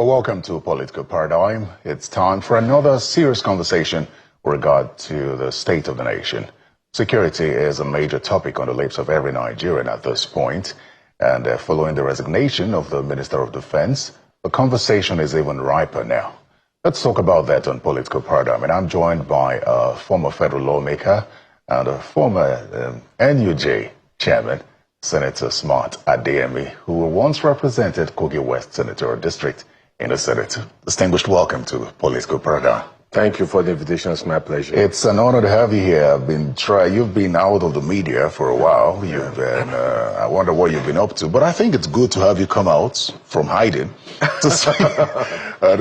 Well, welcome to Political Paradigm. It's time for another serious conversation with regard to the state of the nation. Security is a major topic on the lips of every Nigerian at this point. And following the resignation of the Minister of Defense, the conversation is even riper now. Let's talk about that on Political Paradigm. And I'm joined by a former federal lawmaker and a former NUJ chairman, Senator Smart Adeyemi, who once represented Kogi West Senatorial District in the Senate. Distinguished welcome to Political Paradigm. Thank you for the invitation. It's my pleasure. It's an honor to have you here. You've been out of the media for a while. You've been, I wonder what you've been up to. But I think it's good to have you come out from hiding to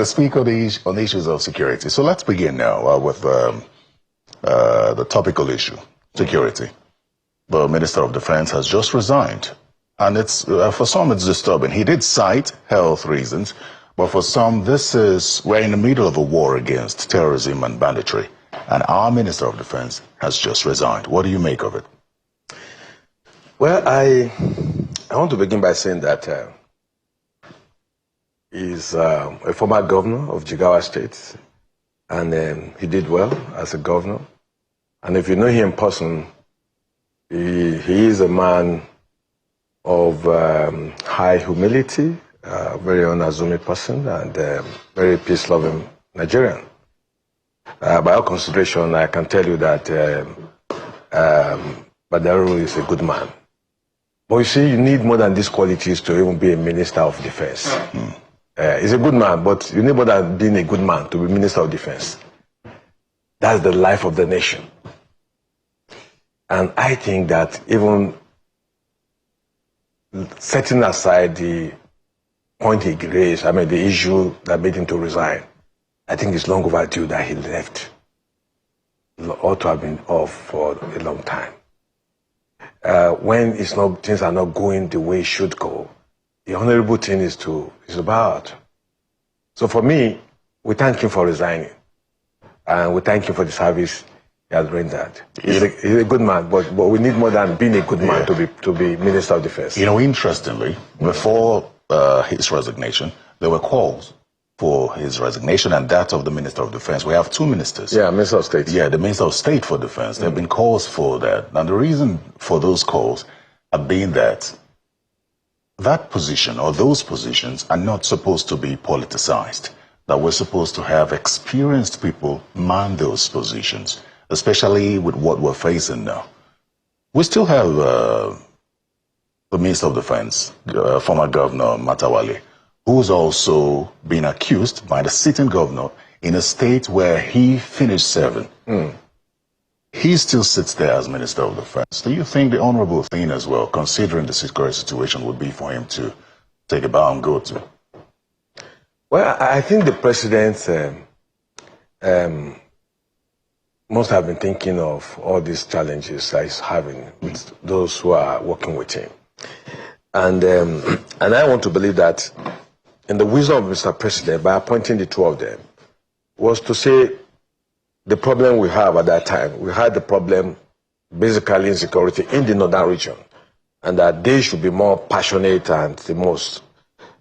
speak on the issues of security. So let's begin now with the topical issue, security. The Minister of Defense has just resigned. And it's for some, it's disturbing. He did cite health reasons. But for some, we're in the middle of a war against terrorism and banditry. And our Minister of Defense has just resigned. What do you make of it? Well, I want to begin by saying that he's a former governor of Jigawa State. And he did well as a governor. And if you know him in person, he is a man of high humility, very unassuming person, and very peace-loving Nigerian. By all consideration, I can tell you that Badaro is a good man. But you see, you need more than these qualities to even be a Minister of Defense. He's a good man, but you need more than being a good man to be Minister of Defense. That's the life of the nation. And I think that even setting aside the point he raised, the issue that made him to resign, I think it's long overdue that he left. He ought to have been off for a long time. When things are not going the way it should go, the honorable thing is about. So for me, we thank him for resigning. And we thank him for the service he has rendered. He's a good man, but we need more than being a good man to be Minister of Defense. You know, interestingly, before his resignation, there were calls for his resignation and that of the Minister of Defense. We have two ministers. Yeah, Minister of State. Yeah, the Minister of State for Defense. There have been calls for that. And the reason for those calls have been that position or those positions are not supposed to be politicized. That we're supposed to have experienced people man those positions, especially with what we're facing now. We still have the Minister of Defense, former Governor Matawale, who's also been accused by the sitting governor in a state where he finished serving. He still sits there as Minister of Defense. Do you think the honorable thing as well, considering the security situation, would be for him to take a bow and go to? Well, I think the president must have been thinking of all these challenges that he's having with those who are working with him. And I want to believe that in the wisdom of Mr. President, by appointing the two of them, was to say the problem we have at that time. We had the problem, basically insecurity in the northern region, and that they should be more passionate and the most.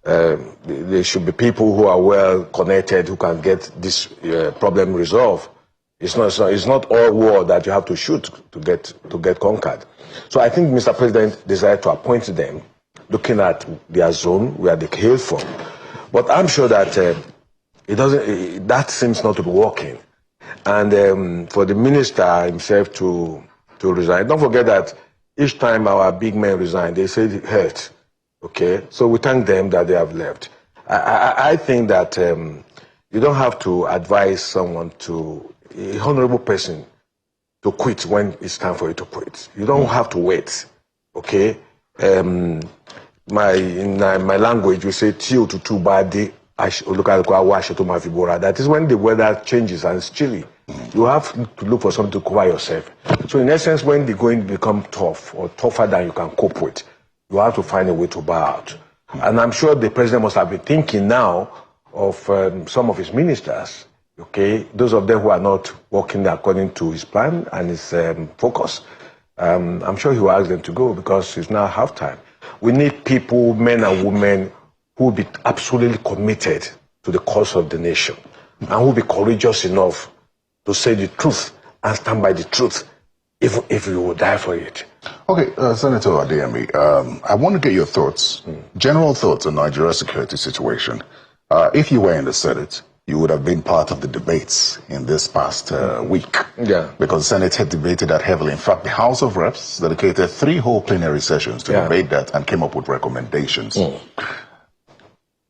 There should be people who are well connected who can get this problem resolved. It's not all war that you have to shoot to get conquered. So I think Mr. President decided to appoint them, looking at their zone where they hail from. But I'm sure that that seems not to be working. And for the minister himself to resign, don't forget that each time our big men resign, they say health. Okay, so we thank them that they have left. I think that you don't have to advise someone a honorable person to quit when it's time for you to quit. You don't have to wait. Okay, in my language, we say "Tio to two badi." That is when the weather changes and it's chilly. You have to look for something to cover yourself. So in essence, when the going become tough or tougher than you can cope with, you have to find a way to bow out. And I'm sure the president must have been thinking now of some of his ministers, okay, those of them who are not working according to his plan and his focus. I'm sure he will ask them to go because it's now halftime. We need people, men and women, who will be absolutely committed to the cause of the nation, and who will be courageous enough to say the truth and stand by the truth, even if you will die for it. Okay, Senator Adeyemi, I want to get your thoughts, general thoughts on Nigeria's security situation. If you were in the Senate, you would have been part of the debates in this past week. Yeah. Because the Senate had debated that heavily. In fact, the House of Reps dedicated 3 whole plenary sessions to debate that and came up with recommendations.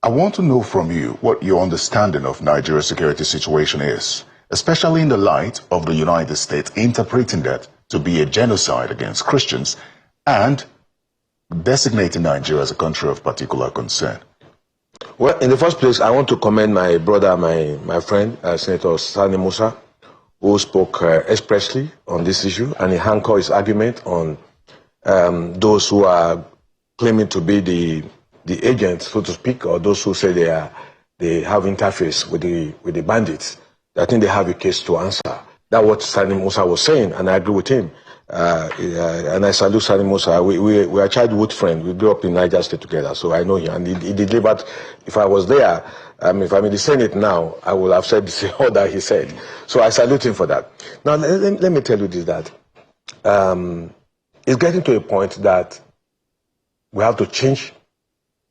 I want to know from you what your understanding of Nigeria's security situation is, especially in the light of the United States interpreting that to be a genocide against Christians and designating Nigeria as a country of particular concern. Well, in the first place, I want to commend my brother, my friend, Senator Sani Musa, who spoke expressly on this issue, and he anchored his argument on those who are claiming to be the agents, so to speak, or those who say they have interface with the bandits. I think they have a case to answer. That's what Sani Musa was saying, and I agree with him. And I salute Sani Musa. We are childhood friends. We grew up in Niger State together, so I know him. And he delivered. If I was there, if I'm in the Senate now, I would have said all that he said. So I salute him for that. Now, let me tell you this, that it's getting to a point that we have to change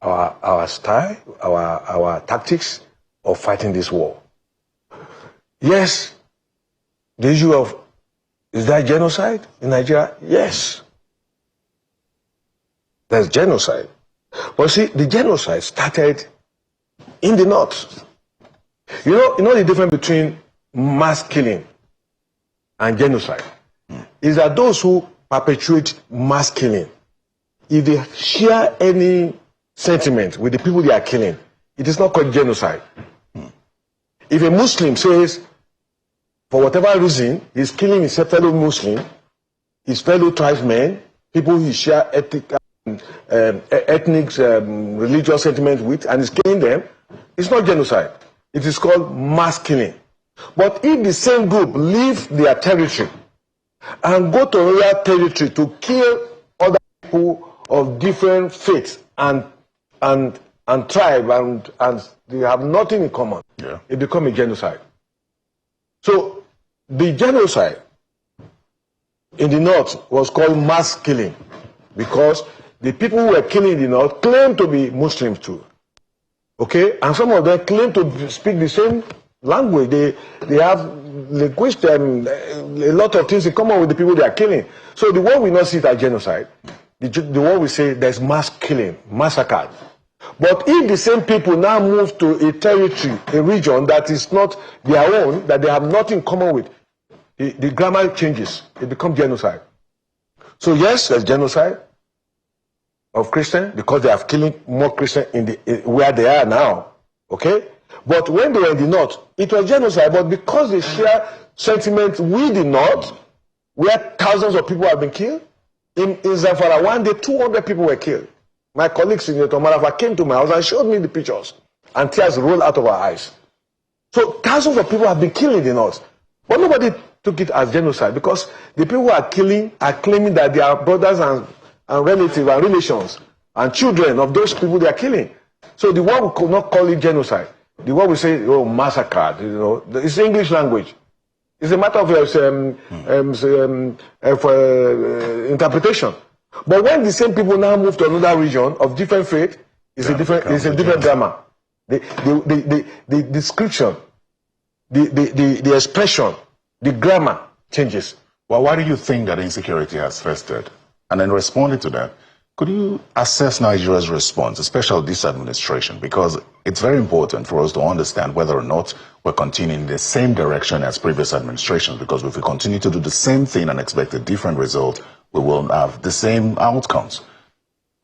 our style, our tactics of fighting this war. Yes, the issue of, is there genocide in Nigeria? Yes. There's genocide. But see, the genocide started in the north. You know the difference between mass killing and genocide? Is that those who perpetuate mass killing, if they share any sentiment with the people they are killing, it is not called genocide. If a Muslim says, for whatever reason, he's killing his fellow Muslim, his fellow tribesmen, people he share ethnic, religious sentiment with, and is killing them, it's not genocide. It is called mass killing. But if the same group leave their territory and go to another territory to kill other people of different faiths and tribe, and they have nothing in common, it becomes a genocide. So the genocide in the north was called mass killing because the people who were killing in the north claimed to be Muslims too. Okay? And some of them claim to speak the same language. They have linguistic a lot of things in common with the people they are killing. So the one we not see it as genocide. The one we say there's mass killing, massacre. But if the same people now move to a territory, a region that is not their own, that they have nothing in common with, the grammar changes. It becomes genocide. So yes, there's genocide of Christians because they are killing more Christians where they are now. Okay? But when they were in the north, it was genocide. But because they share sentiment with the north, where thousands of people have been killed, in Zamfara, one day 200 people were killed. My colleague, Senator Marafa, came to my house and showed me the pictures. And tears rolled out of our eyes. So thousands of people have been killed in the north. But nobody took it as genocide because the people who are killing are claiming that they are brothers and relatives and relations and children of those people they are killing. So the one we could not call it genocide. The one we say, oh, massacre, it's English language. It's a matter of interpretation. But when the same people now move to another region of different faith, it's a different grammar. The description, the expression, the grammar changes. Well, why do you think that insecurity has festered? And then responding to that, could you assess Nigeria's response, especially this administration? Because it's very important for us to understand whether or not we're continuing in the same direction as previous administrations. Because if we continue to do the same thing and expect a different result, we will have the same outcomes.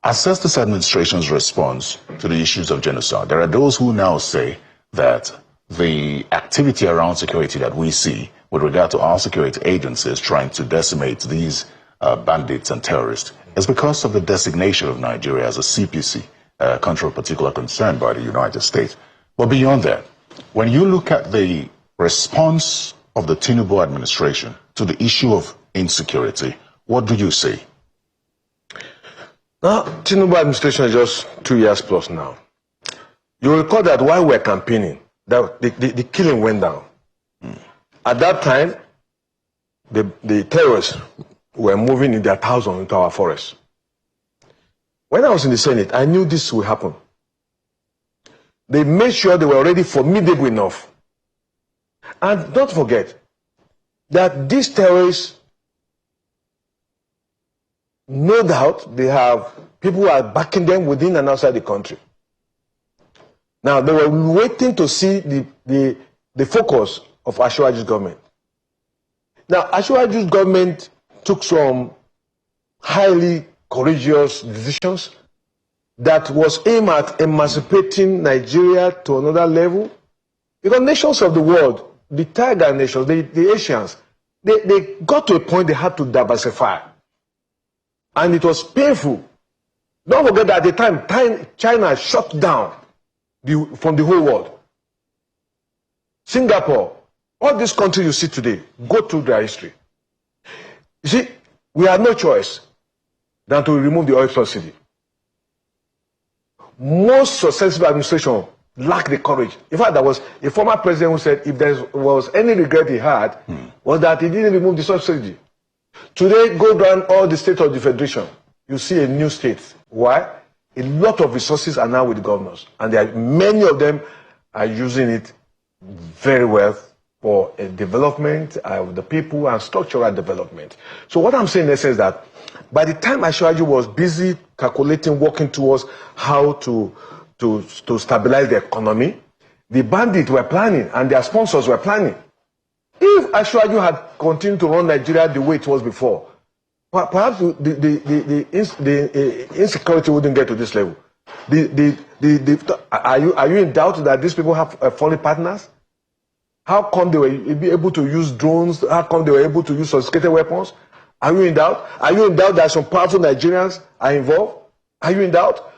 Assess this administration's response to the issues of genocide. There are those who now say that the activity around security that we see with regard to our security agencies trying to decimate these bandits and terrorists is because of the designation of Nigeria as a CPC, country of particular concern by the United States. But beyond that, when you look at the response of the Tinubu administration to the issue of insecurity, what do you see? Now, Tinubu administration is just 2 years plus now. You recall that while we were campaigning, the killing went down. At that time, the terrorists were moving in their thousands into our forests. When I was in the Senate, I knew this would happen. They made sure they were already formidable enough. And don't forget that these terrorists, no doubt, they have people who are backing them within and outside the country. Now, they were waiting to see the focus of Ashwaju's government. Now, Ashwaju's government took some highly courageous decisions that was aimed at emancipating Nigeria to another level. Because nations of the world, the tiger nations, the Asians, they got to a point they had to diversify. And it was painful. Don't forget that at the time, China shut down from the whole world. Singapore, all these countries you see today, go through their history. You see, we had no choice than to remove the oil subsidy. Most successful administration lacked the courage. In fact, there was a former president who said if there was any regret he had, was that he didn't remove the subsidy. Today, go down all the states of the federation, you see a new state. Why? A lot of resources are now with the governors, and many of them are using it very well for development of the people and structural development. So what I'm saying is that by the time Ashwaju was busy calculating, working towards how to stabilize the economy, the bandits were planning and their sponsors were planning. If Ashwaju had continued to run Nigeria the way it was before, perhaps the insecurity wouldn't get to this level. Are you in doubt that these people have foreign partners? How come they were able to use drones? How come they were able to use sophisticated weapons? Are you in doubt? Are you in doubt that some powerful Nigerians are involved? Are you in doubt?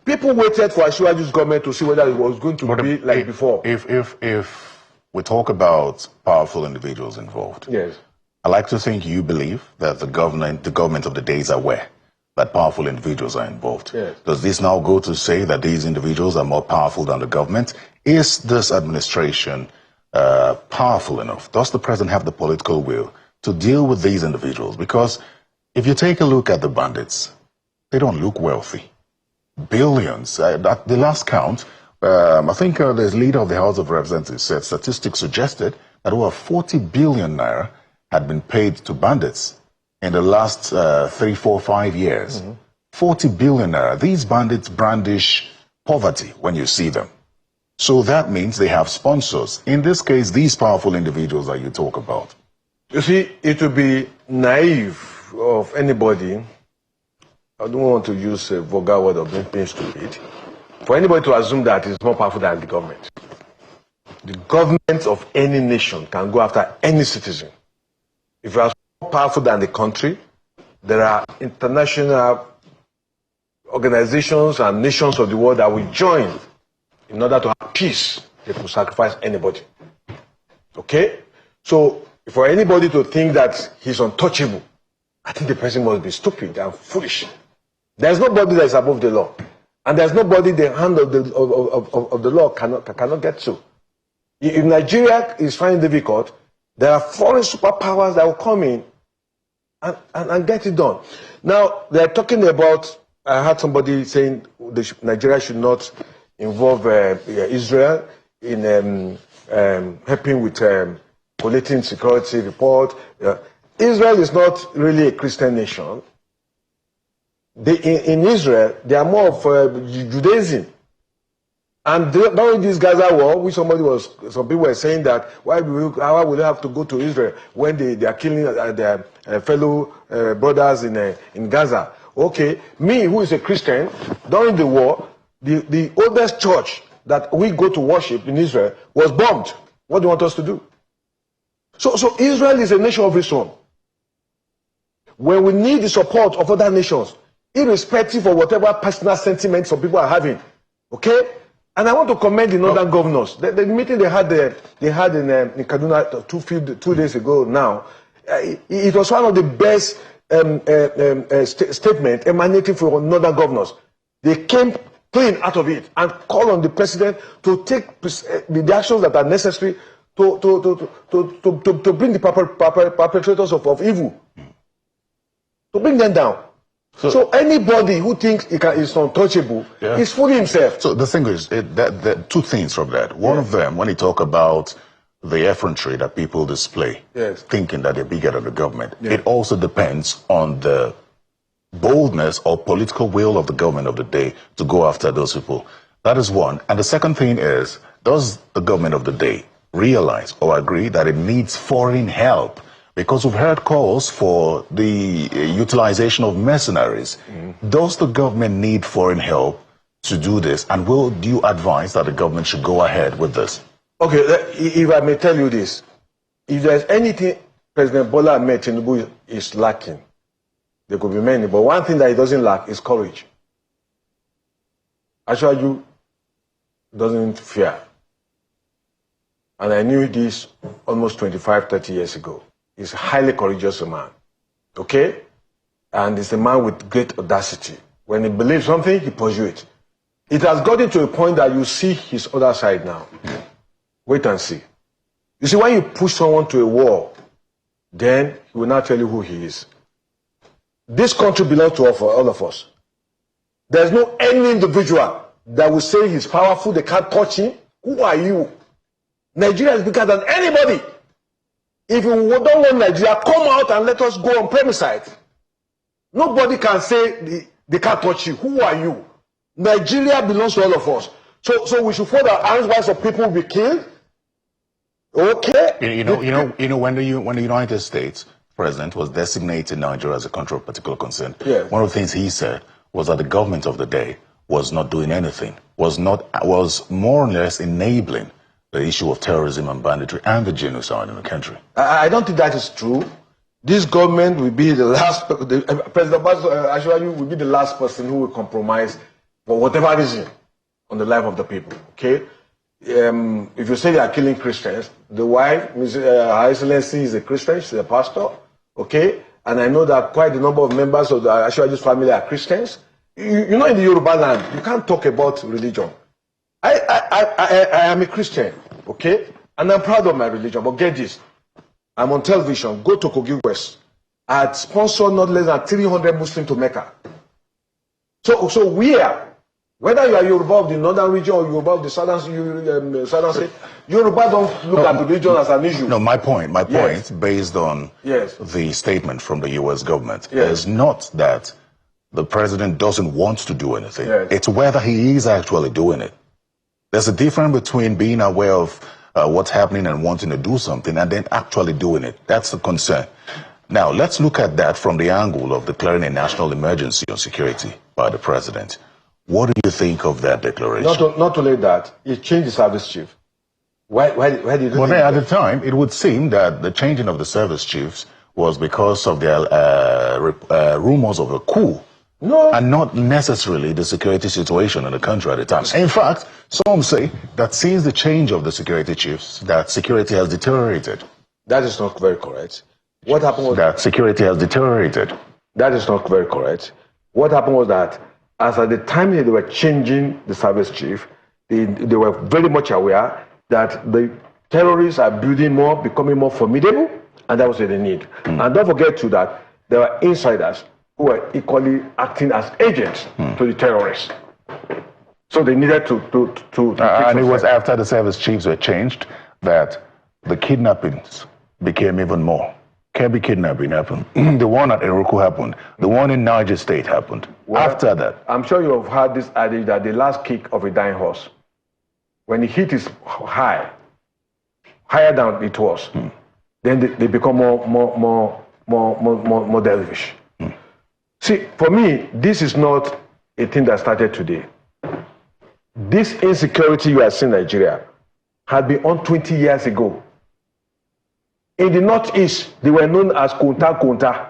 People waited for Ashwaju's government to see whether it was going to be like before. If we talk about powerful individuals involved, yes, I like to think you believe that the government of the day is aware that powerful individuals are involved. Yes. Does this now go to say that these individuals are more powerful than the government? Is this administration powerful enough? Does the president have the political will to deal with these individuals? Because if you take a look at the bandits, they don't look wealthy. Billions. At the last count, I think the leader of the House of Representatives said statistics suggested that over 40 billion naira had been paid to bandits in the last 3, 4, 5 years. 40 billion naira. These bandits brandish poverty when you see them. So that means they have sponsors. In this case, these powerful individuals that you talk about. You see, it would be naive of anybody, I don't want to use a vulgar word of being stupid, for anybody to assume that it's more powerful than the government. The government of any nation can go after any citizen. If you are more powerful than the country, there are international organizations and nations of the world that will join in order to have peace. They will sacrifice anybody. Okay? So, for anybody to think that he's untouchable, I think the person must be stupid and foolish. There's nobody that is above the law. And there's nobody the hand of the law cannot get to. If Nigeria is finding it difficult, there are foreign superpowers that will come in and get it done. Now, they're talking about, I heard somebody saying Nigeria should not involve Israel in helping with collating security report. Israel is not really a Christian nation. In Israel, they are more of Judaism. And during this Gaza war, some people were saying that why will they have to go to Israel when they are killing their fellow brothers in Gaza? Okay, me who is a Christian, during the war, the oldest church that we go to worship in Israel was bombed. What do you want us to do? So Israel is a nation of its own. When we need the support of other nations, irrespective of whatever personal sentiments some people are having, okay? And I want to commend the northern governors. The meeting they had in Kaduna 2 days ago now, it was one of the best statements emanating from northern governors. They came clean out of it and call on the president to take the actions that are necessary to bring the perpetrators of evil, to bring them down. So anybody who thinks is untouchable is fooling himself. So the thing is, two things from that. One of them, when you talk about the effrontery that people display, thinking that they're bigger than the government, it also depends on the boldness or political will of the government of the day to go after those people. That is one. And the second thing is, does the government of the day realize or agree that it needs foreign help? Because we've heard calls for the utilization of mercenaries. Does the government need foreign help to do this? And will you advise that the government should go ahead with this? Okay, if I may tell you this, if there's anything President Bola Ahmed Tinubu is lacking, there could be many, but one thing that he doesn't lack is courage. Ashwaju doesn't fear. And I knew this almost 25, 30 years ago. He's a highly courageous man, okay? And he's a man with great audacity. When he believes something, he pursues it. It has gotten to a point that you see his other side now. Wait and see. You see, when you push someone to a wall, then he will not tell you who he is. This country belongs to all of us. There's no any individual that will say he's powerful, they can't touch him. Who are you? Nigeria is bigger than anybody. If you don't want Nigeria, come out and let us go on premises. Nobody can say they can't touch you. Who are you? Nigeria belongs to all of us. So we should fold our hands while some people will be killed. Okay. You know when the United States president was designating Nigeria as a country of particular concern, one of the things he said was that the government of the day was not doing anything, was more or less enabling the issue of terrorism and banditry and the genocide in the country. I don't think that is true. This government will be the last, President Ashwaju will be the last person who will compromise for whatever reason on the life of the people, okay? If you say they are killing Christians, the wife, Her Excellency, is a Christian, she's a pastor, okay? And I know that quite a number of members of the Ashwaju's family are Christians. You know, in the Yoruba land, you can't talk about religion. I am a Christian, okay? And I'm proud of my religion, but get this. I'm on television, go to Kogi West. I had sponsored not less than 300 Muslims to Mecca. So we are, whether you are Yoruba of the northern region or Yoruba of the southern state, Yoruba don't look at religion as an issue. No, my point, based on the statement from the U.S. government, is not that the president doesn't want to do anything. It's whether he is actually doing it. There's a difference between being aware of what's happening and wanting to do something and then actually doing it. That's the concern. Now, let's look at that from the angle of declaring a national emergency on security by the president. What do you think of that declaration? Not only that, he changed the service chief. Why did you do that? Well, at the time, it would seem that the changing of the service chiefs was because of their rumors of a coup. No. And not necessarily the security situation in the country at the time. In fact, some say that since the change of the security chiefs, that security has deteriorated. That is not very correct. What happened was that security has deteriorated. That is not very correct. What happened was that as at the time they were changing the service chief, they were very much aware that the terrorists are building more, becoming more formidable, and that was what they need. And don't forget too that there were insiders who were equally acting as agents to the terrorists. So they needed to and it was after the service chiefs were changed that the kidnappings became even more. Kebbi kidnapping happened. The one at Eruku happened. The one in Niger State happened. Well, after that. I'm sure you have heard this adage that the last kick of a dying horse, when the heat is higher than it was, then they become more devilish. See, for me, this is not a thing that started today. This insecurity you are seeing in Nigeria had been on 20 years ago. In the Northeast, they were known as Kunta Kunta.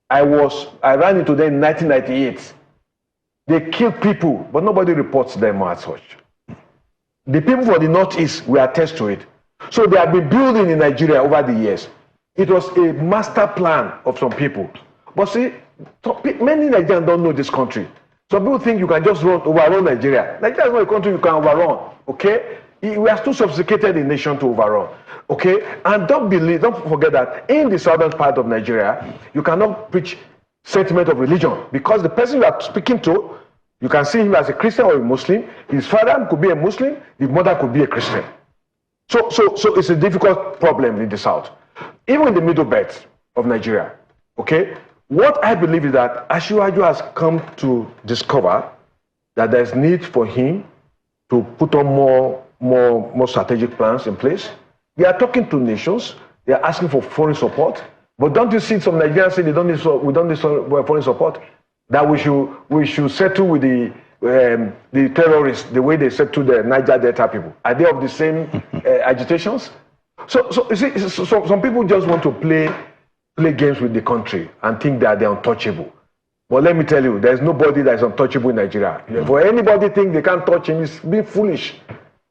I ran into them in 1998. They killed people, but nobody reports them as such. The people from the Northeast will attest to it. So they have been building in Nigeria over the years. It was a master plan of some people. But see, many Nigerians don't know this country. Some people think you can just overrun Nigeria. Nigeria is not a country you can overrun, okay? We are too sophisticated a nation to overrun, okay? And don't forget that in the southern part of Nigeria, you cannot preach sentiment of religion, because the person you are speaking to, you can see him as a Christian or a Muslim. His father could be a Muslim, his mother could be a Christian. So it's a difficult problem in the south. Even in the middle belt of Nigeria, okay? What I believe is that Asiwaju has come to discover that there's need for him to put on more strategic plans in place. They are talking to nations, they are asking for foreign support, but don't you see some Nigerians say we don't need foreign support? That we should settle with the terrorists the way they settle the Niger Delta people. Are they of the same agitations? So you see, some people just want to play games with the country and think that they're untouchable. But let me tell you, there's nobody that's untouchable in Nigeria. For anybody think they can't touch him, it's being foolish.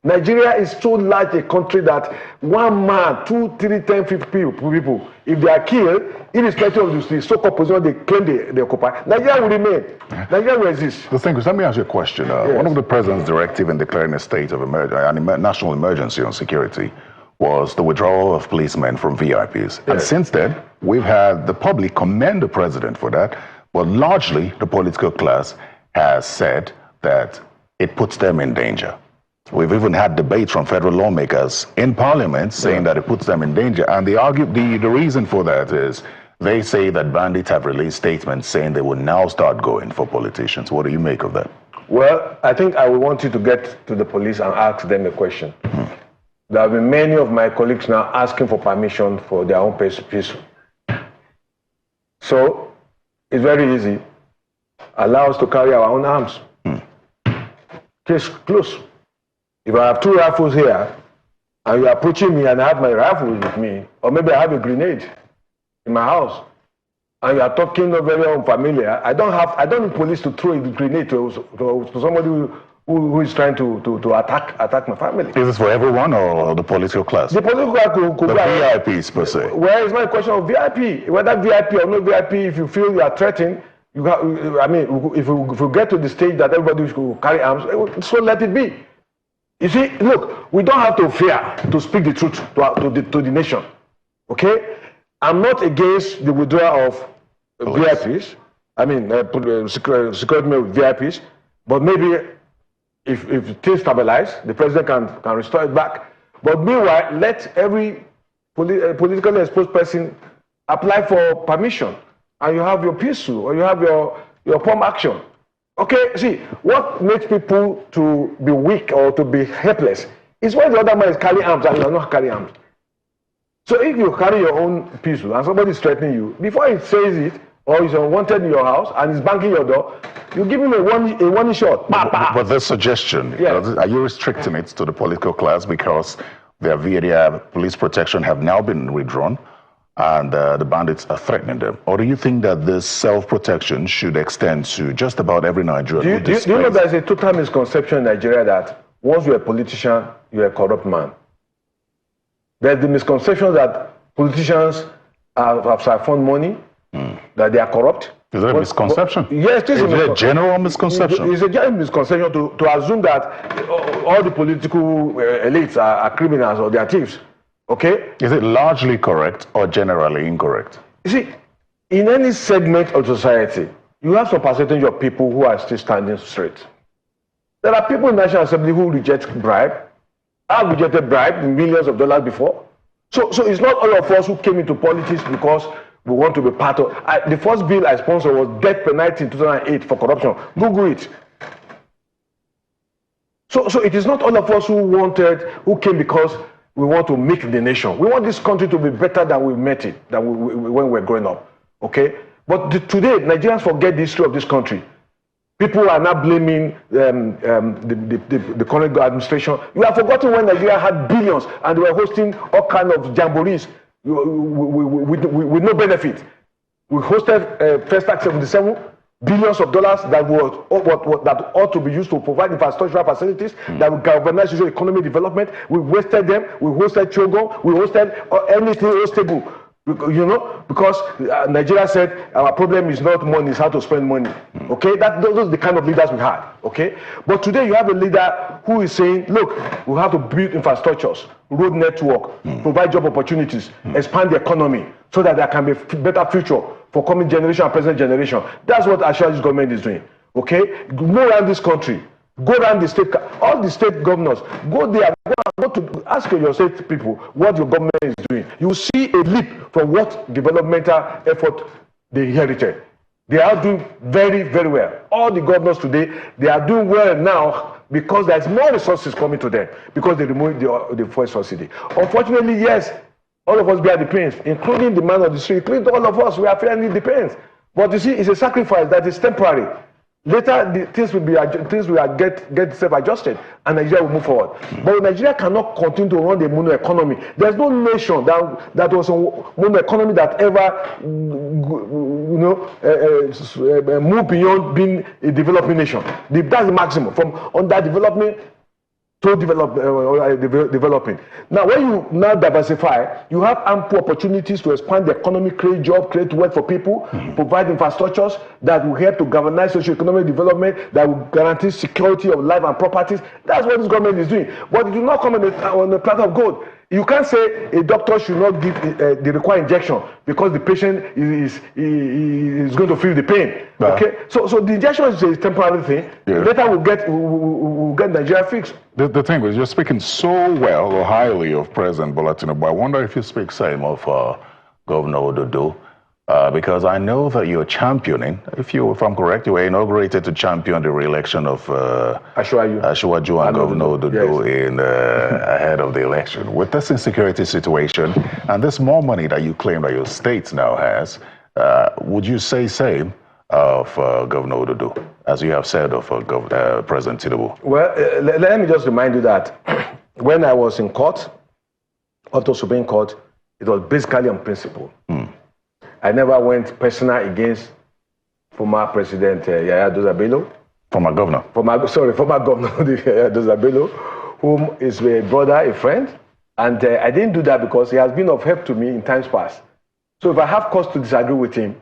Nigeria is so large a country that one man, 2, 3, 10, 50 people, if they are killed, irrespective of the so-called position they claim they occupy, Nigeria will remain. Nigeria will exist. The thing is, let me ask you a question. Yes. One of the president's directive in declaring a state of national emergency on security was the withdrawal of policemen from VIPs. Yes. And since then, we've had the public commend the president for that, but largely the political class has said that it puts them in danger. We've even had debates from federal lawmakers in parliament saying that it puts them in danger. And they argue the reason for that is they say that bandits have released statements saying they will now start going for politicians. What do you make of that? Well, I think I would want you to get to the police and ask them a question. There have been many of my colleagues now asking for permission for their own peace. So it's very easy. Allow us to carry our own arms. Case close. If I have 2 rifles here, and you are approaching me and I have my rifles with me, or maybe I have a grenade in my house, and you are talking very unfamiliar, I don't need police to throw a grenade to somebody who is trying to attack my family. Is this for everyone or the political class? The political class could the VIPs per se. Well, it's not a question of VIP. Whether VIP or no VIP, if you feel you are threatened, if you get to the stage that everybody should carry arms, so let it be. You see, look, we don't have to fear to speak the truth to the nation, okay? I'm not against the withdrawal of VIPs, security with VIPs, but maybe if things stabilize, the president can restore it back. But meanwhile, let every politically exposed person apply for permission, and you have your pistol, or you have your pump action. Okay, see, what makes people to be weak or to be helpless is when the other man is carrying arms and you are not carrying arms. So if you carry your own pistol and somebody is threatening you, before he says it, or he's unwanted in your house and he's banging your door, you give him a warning shot. But this suggestion, are you restricting it to the political class because their police protection have now been withdrawn? And the bandits are threatening them? Or do you think that this self-protection should extend to just about every Nigerian? Do you know there's a total misconception in Nigeria that once you're a politician, you're a corrupt man? There's the misconception that politicians have siphoned money, that they are corrupt. Is that a misconception? Yes, it is a general misconception. It's a general misconception to assume that all the political elites are criminals or they are thieves. Okay? Is it largely correct or generally incorrect? You see, in any segment of society, you have some percentage of people who are still standing straight. There are people in the National Assembly who reject bribe. I've rejected bribe millions of dollars before. So it's not all of us who came into politics because we want to be part of. The first bill I sponsored was death penalty in 2008 for corruption. Google it. So it is not all of us who came because we want to make the nation. We want this country to be better than we met it, when we were growing up. Okay? But today, Nigerians forget the history of this country. People are now blaming the current administration. You have forgotten when Nigeria had billions and they were hosting all kinds of jamborees with no benefit. We hosted First Act 77, billions of dollars that ought to be used to provide infrastructural facilities that will galvanize social economic development. We wasted them. We hosted Chogo. We hosted anything hostable. You know, because Nigeria said our problem is not money, it's how to spend money. Okay, those are the kind of leaders we had. Okay, but today you have a leader who is saying, look, we have to build infrastructures, road network, provide job opportunities, expand the economy, so that there can be a better future for coming generation and present generation. That's what Ashaji's government is doing. Okay, go around this country, go around the state, all the state governors, go there, go to ask your state people what your government is doing. You will see a leap from what developmental effort they inherited. They are doing very, very well. All the governors today, they are doing well now because there's more resources coming to them because they removed the fuel subsidy. Unfortunately, yes, all of us bear the pains, including the man on the street, including all of us, we are feeling the pains. But you see, it's a sacrifice that is temporary. Later, things will get self-adjusted, and Nigeria will move forward. But Nigeria cannot continue to run the mono economy. There's no nation that was a mono economy that ever, move beyond being a developing nation. That's the maximum from underdevelopment to developing. Now, when you now diversify, you have ample opportunities to expand the economy, create jobs, create wealth for people, provide infrastructures that will help to galvanize socio-economic development, that will guarantee security of life and properties. That's what this government is doing. But it will not come on a platter of gold. You can't say a doctor should not give the required injection because the patient is going to feel the pain. Okay, so the injection is a temporary thing. Yeah. Later we'll get Nigeria fixed. The thing is, you're speaking so well or highly of President Bola Tinubu. I wonder if you speak same of Governor Ododo. Because I know that you're championing, if I'm correct, you were inaugurated to champion the re-election of Asiwaju and Governor Ododo in ahead of the election. With this insecurity situation and this more money that you claim that your state now has, would you say same of Governor Ododo, as you have said of President Tinubu? Well, let me just remind you that when I was in court, up to Supreme Court, it was basically on principle. I never went personal against former President Yaya Dozabelo. Former governor? Former governor Yaya Dozabelo, whom is a brother, a friend. And I didn't do that because he has been of help to me in times past. So if I have cause to disagree with him,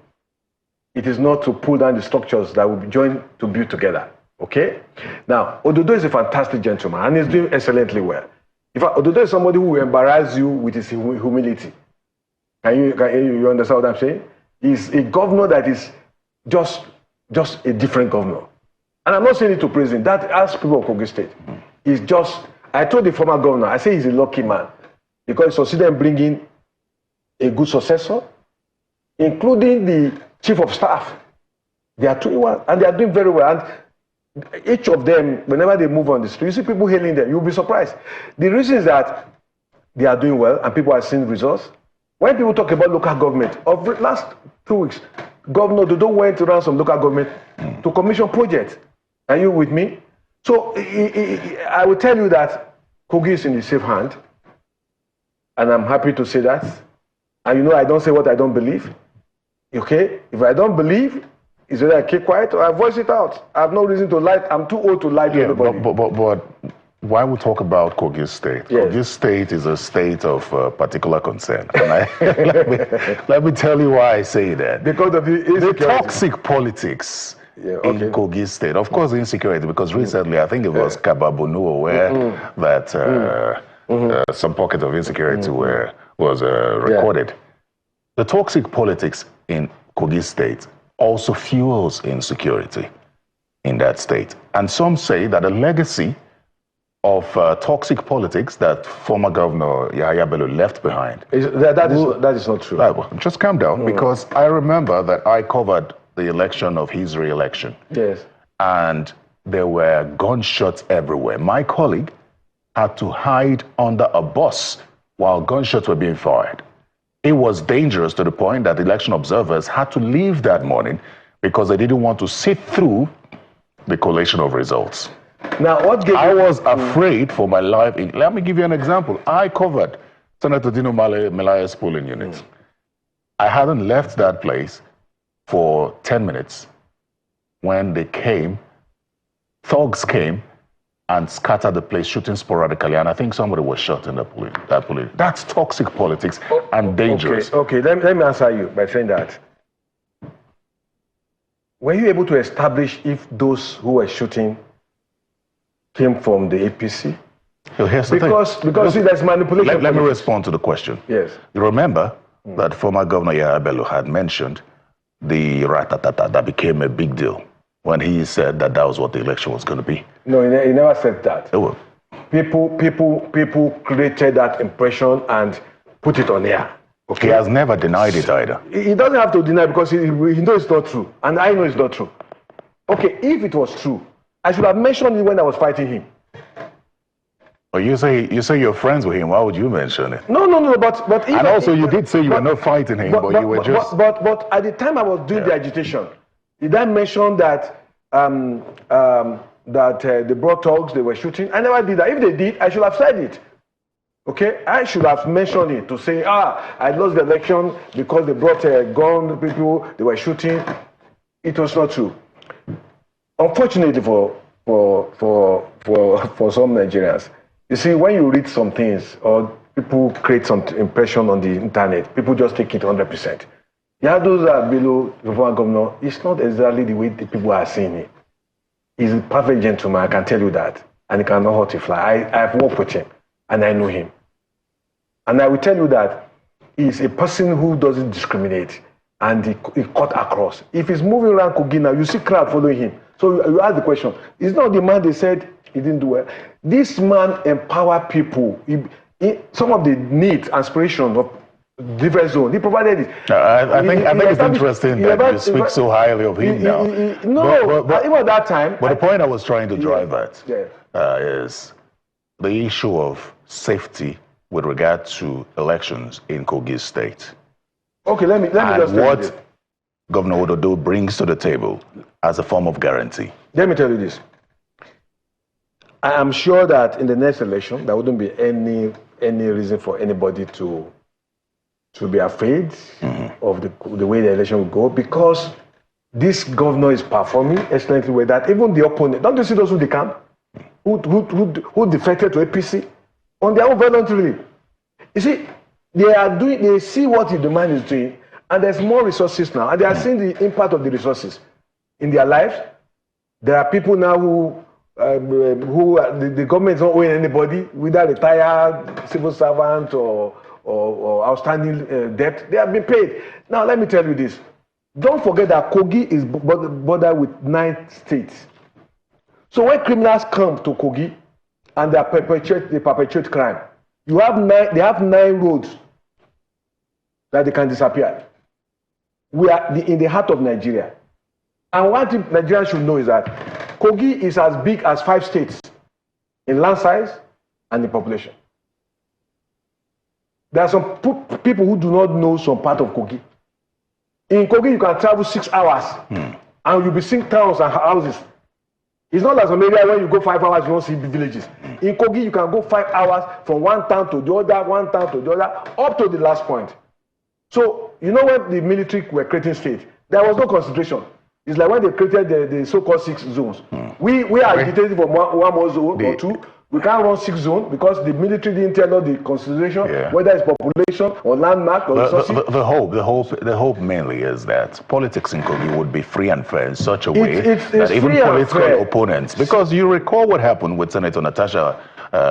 it is not to pull down the structures that will be joined to build together. Okay? Now, Ododo is a fantastic gentleman and he's doing excellently well. In fact, Ododo is somebody who will embarrass you with his humility. Can you understand what I'm saying? He's a governor that is just a different governor. And I'm not saying it to praise him. That ask people of Kogi State. He's just, I told the former governor, I say he's a lucky man because he succeeded in bringing a good successor, including the chief of staff. They are doing well, and they are doing very well. And each of them, whenever they move on the street, you see people hailing them. You'll be surprised. The reason is that they are doing well, and people are seeing results. When people talk about local government, of the last 2 weeks, Governor Dodo went around some local government to commission projects. Are you with me? So I will tell you that Kogi is in the safe hand, and I'm happy to say that. And you know, I don't say what I don't believe. Okay? If I don't believe, it's either I keep quiet or I voice it out. I have no reason to lie. I'm too old to lie to anybody. But why we talk about Kogi State? Yes. Kogi State is a state of particular concern. And let me tell you why I say that. Because of the toxic politics in Kogi State. Of course, insecurity, because recently, I think it was Kababunu where that some pocket of insecurity was recorded. The toxic politics in Kogi State also fuels insecurity in that state. And some say that a legacy of toxic politics that former Governor Yahaya Bello left behind. That is not true. Just calm down, because I remember that I covered the election of his re-election. Yes. And there were gunshots everywhere. My colleague had to hide under a bus while gunshots were being fired. It was dangerous to the point that election observers had to leave that morning because they didn't want to sit through the collation of results. Now, I was afraid for my life. Let me give you an example. I covered Senator Dino Melaye's polling unit. I hadn't left that place for 10 minutes when they came, thugs came, and scatter the place, shooting sporadically, and I think somebody was shot in that police. That's toxic politics and dangerous. Okay. Let me answer you by saying that. Were you able to establish if those who were shooting came from the APC? Here's the thing. Because see, there's manipulation. Let me respond to the question. Yes. You remember that former Governor Yahya Bello had mentioned the ratatata that became a big deal when he said that was what the election was going to be. No, he never said that. It was. People created that impression and put it on air. Okay. He has never denied it either. He doesn't have to deny because he knows it's not true. And I know it's not true. Okay, if it was true, I should have mentioned it when I was fighting him. Well, you say you're friends with him. Why would you mention it? No. But and also, you did say you were not fighting him, but you were just. But at the time I was doing the agitation, did I mention that they brought thugs, they were shooting? I never did that. If they did, I should have said it. Okay, I should have mentioned it to say, I lost the election because they brought gun people, they were shooting. It was not true. Unfortunately for some Nigerians, you see, when you read some things or people create some impression on the internet, people just take it 100%. Yeah, those are below the former governor. It's not exactly the way the people are seeing it. He's a perfect gentleman, I can tell you that, and he cannot hurt a fly. I've worked with him, and I know him. And I will tell you that he's a person who doesn't discriminate, and he cut across. If he's moving around Kogi now, you see crowd following him. So you ask the question, is not the man they said he didn't do well? This man empower people. Some of the needs, aspirations of different zones, he provided it. I think it's interesting that you speak so highly of him now. But even at that time. But the point I was trying to drive at is the issue of safety with regard to elections in Kogi State. Okay, let me just tell what Governor Ododo brings to the table as a form of guarantee. Let me tell you this. I am sure that in the next election, there wouldn't be any reason for anybody to be afraid of the way the election will go, because this governor is performing excellently well. That even the opponent, don't you see those who decamp, who defected to APC on their own voluntarily? You see, they see what the man is doing, and there's more resources now, and they are seeing the impact of the resources in their lives. There are people now who the government is not owing anybody, whether retired civil servant or outstanding debt. They have been paid. Now, let me tell you this. Don't forget that Kogi is bordered with 9 states. So when criminals come to Kogi and they perpetrate crime, they have 9 roads that they can disappear. We are in the heart of Nigeria. And one thing Nigerians should know is that Kogi is as big as 5 states in land size and in population. There are some people who do not know some part of Kogi. In Kogi, you can travel 6 hours and you'll be seeing towns and houses. It's not like some area where you go 5 hours, you don't see villages. In Kogi, you can go 5 hours from one town to the other, one town to the other, up to the last point. So, you know when the military were creating states, there was no concentration. It's like when they created the so-called 6 zones. We are agitating for one more zone or 2. We can't run 6 zones because the military didn't tell us the consideration, whether it's population or landmark or resources. The hope mainly is that politics in Kogi would be free and fair in such a way that even political opponents, because you recall what happened with Senator Natasha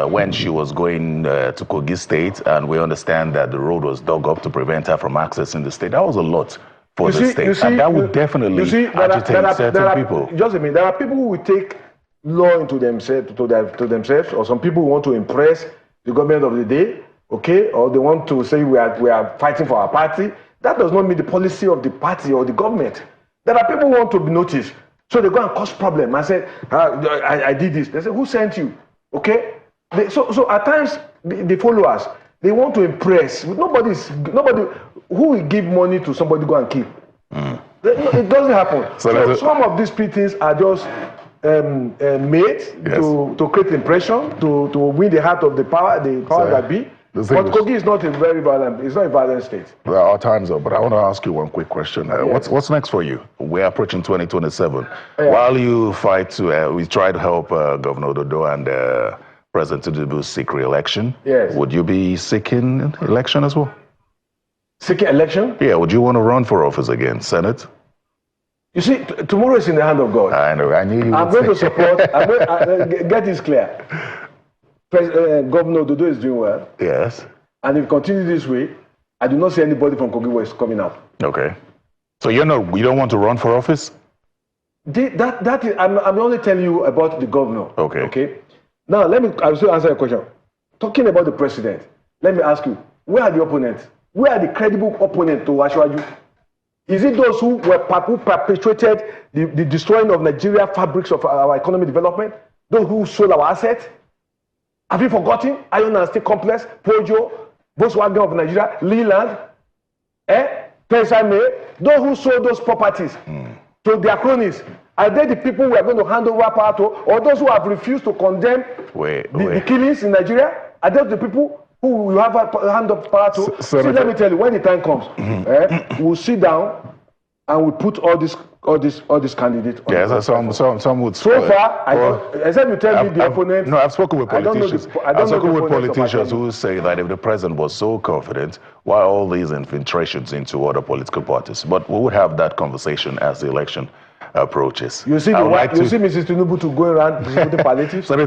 when she was going to Kogi State, and we understand that the road was dug up to prevent her from accessing the state. That was a lot for the state, and that would definitely agitate certain people. Just a minute, there are people who will take law into themselves, or some people want to impress the government of the day, okay, or they want to say we are fighting for our party. That does not mean the policy of the party or the government. There are people who want to be noticed, so they go and cause problem and say, I did this. They say, who sent you? Okay, so at times the followers, they want to impress. Nobody who will give money to somebody go and kill. It doesn't happen. So some of these things are just made to create impression, to win the heart of the power that be. But Kogi is not a very violent, it's not a violent state. Well, our time's up, but I want to ask you one quick question. Yes. What's next for you? We're approaching 2027. While you fight to, we try to help Governor Dodo and President Tinubu seek re-election, yes, would you be seeking election as well? Seeking election? Yeah, would you want to run for office again, Senate? You see, tomorrow is in the hand of God. I know, I knew you I'm going to support, get this clear. Governor Dodo is doing well. Yes. And if it continues this way, I do not see anybody from Kogi West coming up. Okay. So you don't want to run for office? That is, I'm only telling you about the governor. Okay. Okay. Now I'll still answer your question. Talking about the president, let me ask you, where are the opponents? Where are the credible opponents to Ashwaju? Is it those who perpetrated the destroying of Nigeria fabrics of our economic development? Those who sold our assets? Have you forgotten Iron and Steel Complex, Pojo, Volkswagen of Nigeria, Leland, Pensame? Those who sold those properties to their cronies? Are they the people we are going to hand over power to, or those who have refused to condemn the killings in Nigeria? Are those the people who will have a hand of power to? See, let me tell you, when the time comes, we'll sit down and we'll put all these candidates on. Yes, some would. So far, except you tell me the opponents. No, I've spoken with politicians. I've spoken with politicians who say that if the president was so confident, why all these infiltrations into other political parties? But we would have that conversation as the election approaches. You see, you see Mrs. Tinubu to go around distributing palliatives? So where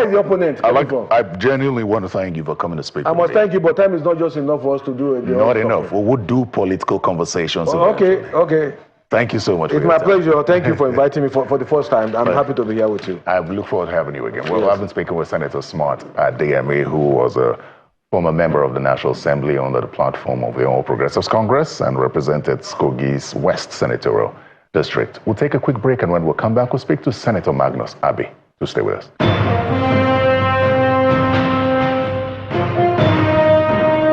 is the opponent? I genuinely want to thank you for coming to speak. I must thank you, but time is not just enough for us to do it. Not enough. We would do political conversations. Okay. Thank you so much. It's my pleasure. Thank you for inviting me for the first time. I'm happy to be here with you. I look forward to having you again. Well, I've been speaking with Senator Smart Adeyemi, who was a former member of the National Assembly under the platform of the All Progressives Congress and represented Kogi's West Senatorial District. We'll take a quick break, and when we'll come back, we'll speak to Senator Magnus Abi. So stay with us.